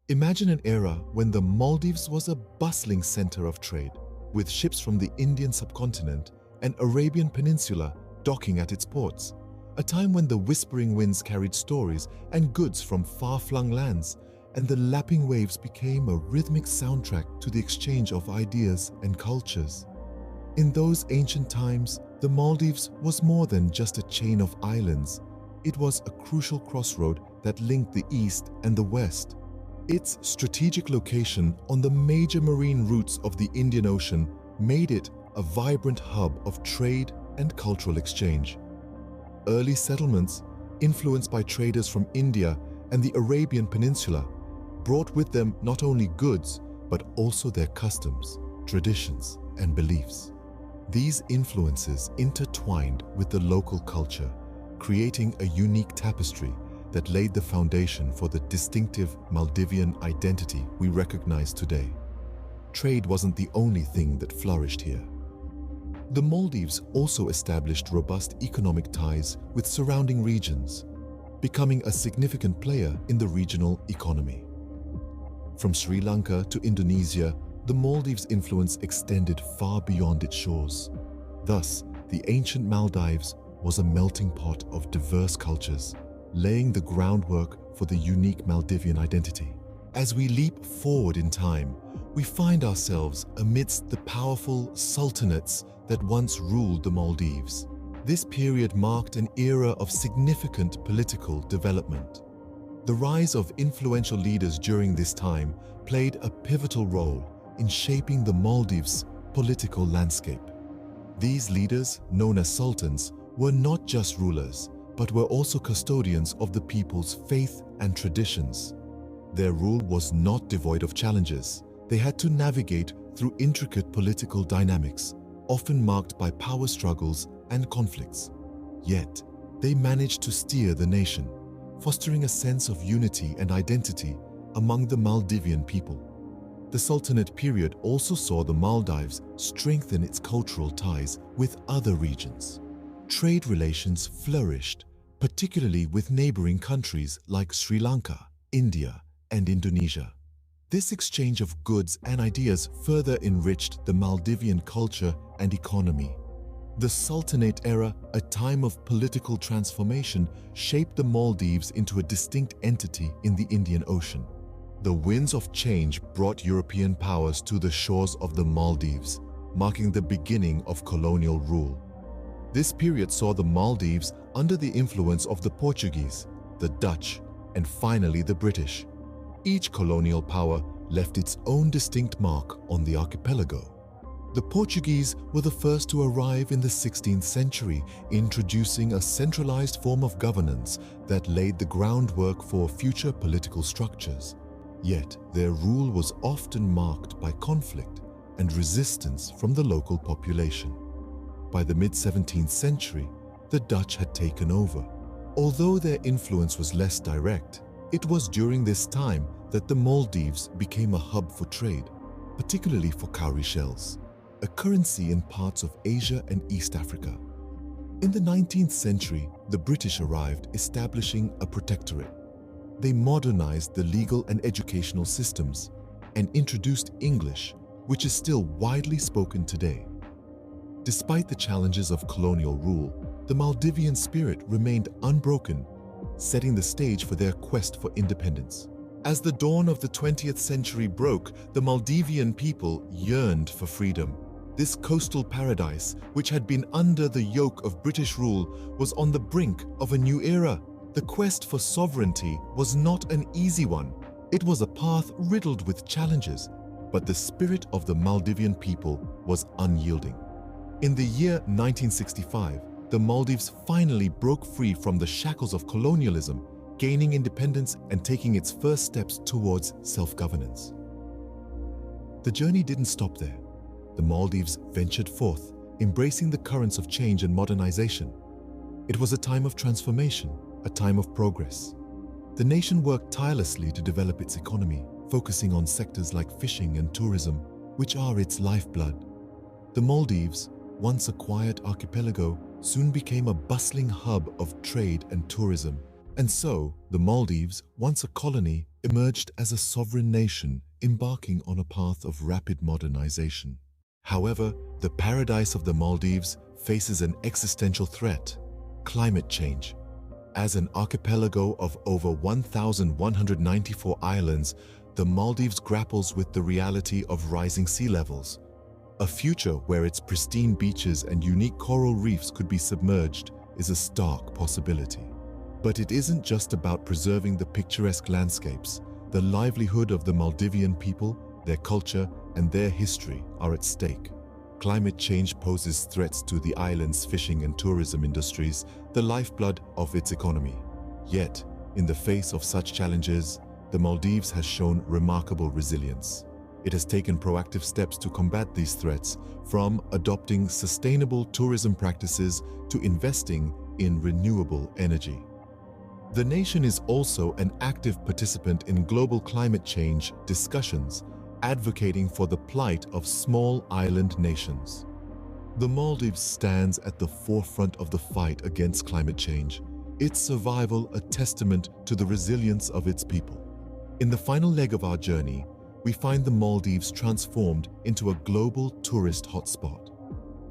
Imagine an era when the Maldives was a bustling center of trade, with ships from the Indian subcontinent and Arabian Peninsula docking at its ports. A time when the whispering winds carried stories and goods from far-flung lands, and the lapping waves became a rhythmic soundtrack to the exchange of ideas and cultures. In those ancient times, the Maldives was more than just a chain of islands. It was a crucial crossroad that linked the East and the West. Its strategic location on the major marine routes of the Indian Ocean made it a vibrant hub of trade and cultural exchange. Early settlements, influenced by traders from India and the Arabian Peninsula, brought with them not only goods, but also their customs, traditions, and beliefs. These influences intertwined with the local culture, creating a unique tapestry that laid the foundation for the distinctive Maldivian identity we recognize today. Trade wasn't the only thing that flourished here. The Maldives also established robust economic ties with surrounding regions, becoming a significant player in the regional economy. From Sri Lanka to Indonesia, the Maldives' influence extended far beyond its shores. Thus, the ancient Maldives was a melting pot of diverse cultures, laying the groundwork for the unique Maldivian identity. As we leap forward in time, we find ourselves amidst the powerful sultanates that once ruled the Maldives. This period marked an era of significant political development. The rise of influential leaders during this time played a pivotal role in shaping the Maldives' political landscape. These leaders, known as sultans, were not just rulers, but were also custodians of the people's faith and traditions. Their rule was not devoid of challenges. They had to navigate through intricate political dynamics, often marked by power struggles and conflicts. Yet, they managed to steer the nation, fostering a sense of unity and identity among the Maldivian people. The Sultanate period also saw the Maldives strengthen its cultural ties with other regions. Trade relations flourished, particularly with neighboring countries like Sri Lanka, India, and Indonesia. This exchange of goods and ideas further enriched the Maldivian culture and economy. The Sultanate era, a time of political transformation, shaped the Maldives into a distinct entity in the Indian Ocean. The winds of change brought European powers to the shores of the Maldives, marking the beginning of colonial rule. This period saw the Maldives under the influence of the Portuguese, the Dutch, and finally the British. Each colonial power left its own distinct mark on the archipelago. The Portuguese were the first to arrive in the 16th century, introducing a centralized form of governance that laid the groundwork for future political structures. Yet, their rule was often marked by conflict and resistance from the local population. By the mid-17th century, the Dutch had taken over. Although their influence was less direct, it was during this time that the Maldives became a hub for trade, particularly for cowrie shells, a currency in parts of Asia and East Africa. In the 19th century, the British arrived, establishing a protectorate. They modernized the legal and educational systems and introduced English, which is still widely spoken today. Despite the challenges of colonial rule, the Maldivian spirit remained unbroken, setting the stage for their quest for independence. As the dawn of the 20th century broke, the Maldivian people yearned for freedom. This coastal paradise, which had been under the yoke of British rule, was on the brink of a new era. The quest for sovereignty was not an easy one. It was a path riddled with challenges, but the spirit of the Maldivian people was unyielding. In the year 1965, the Maldives finally broke free from the shackles of colonialism, gaining independence and taking its first steps towards self-governance. The journey didn't stop there. The Maldives ventured forth, embracing the currents of change and modernization. It was a time of transformation, a time of progress. The nation worked tirelessly to develop its economy, focusing on sectors like fishing and tourism, which are its lifeblood. The Maldives, once a quiet archipelago, soon became a bustling hub of trade and tourism. And so, the Maldives, once a colony, emerged as a sovereign nation embarking on a path of rapid modernization. However, the paradise of the Maldives faces an existential threat: climate change. As an archipelago of over 1,194 islands, the Maldives grapples with the reality of rising sea levels. A future where its pristine beaches and unique coral reefs could be submerged is a stark possibility. But it isn't just about preserving the picturesque landscapes. The livelihood of the Maldivian people, their culture, and their history are at stake. Climate change poses threats to the island's fishing and tourism industries, the lifeblood of its economy. Yet, in the face of such challenges, the Maldives has shown remarkable resilience. It has taken proactive steps to combat these threats, from adopting sustainable tourism practices to investing in renewable energy. The nation is also an active participant in global climate change discussions, advocating for the plight of small island nations. The Maldives stands at the forefront of the fight against climate change, its survival a testament to the resilience of its people. In the final leg of our journey, we find the Maldives transformed into a global tourist hotspot.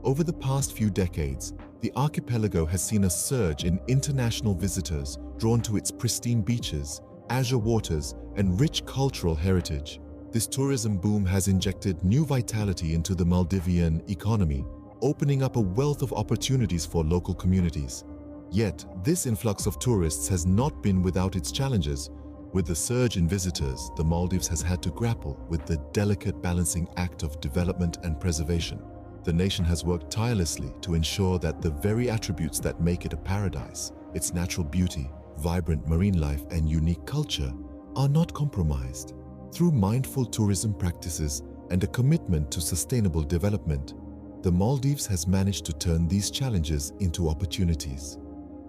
Over the past few decades, the archipelago has seen a surge in international visitors drawn to its pristine beaches, azure waters, and rich cultural heritage. This tourism boom has injected new vitality into the Maldivian economy, opening up a wealth of opportunities for local communities. Yet, this influx of tourists has not been without its challenges. With the surge in visitors, the Maldives has had to grapple with the delicate balancing act of development and preservation. The nation has worked tirelessly to ensure that the very attributes that make it a paradise, its natural beauty, vibrant marine life, and unique culture, are not compromised. Through mindful tourism practices and a commitment to sustainable development, the Maldives has managed to turn these challenges into opportunities.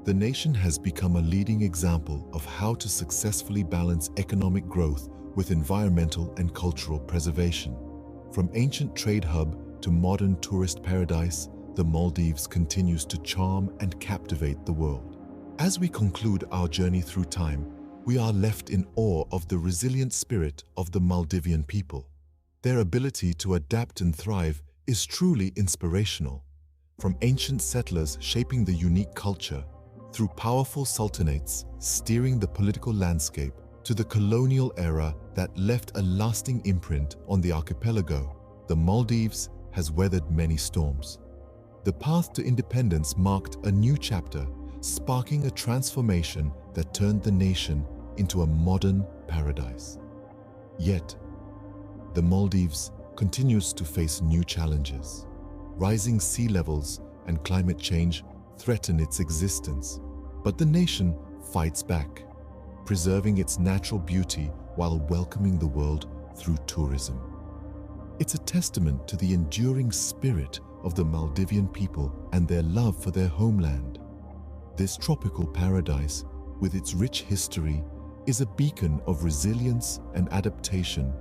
The nation has become a leading example of how to successfully balance economic growth with environmental and cultural preservation. From ancient trade hub to modern tourist paradise, the Maldives continues to charm and captivate the world. As we conclude our journey through time, we are left in awe of the resilient spirit of the Maldivian people. Their ability to adapt and thrive is truly inspirational. From ancient settlers shaping the unique culture, through powerful sultanates steering the political landscape, to the colonial era that left a lasting imprint on the archipelago, the Maldives has weathered many storms. The path to independence marked a new chapter, sparking a transformation that turned the nation into a modern paradise. Yet, the Maldives continues to face new challenges. Rising sea levels and climate change threaten its existence, but the nation fights back, preserving its natural beauty while welcoming the world through tourism. It's a testament to the enduring spirit of the Maldivian people and their love for their homeland. This tropical paradise, with its rich history, is a beacon of resilience and adaptation.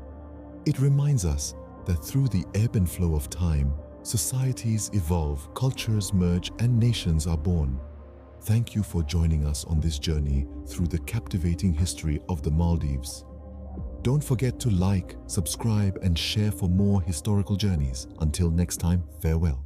It reminds us that through the ebb and flow of time, societies evolve, cultures merge, and nations are born. Thank you for joining us on this journey through the captivating history of the Maldives. Don't forget to like, subscribe, and share for more historical journeys. Until next time, farewell.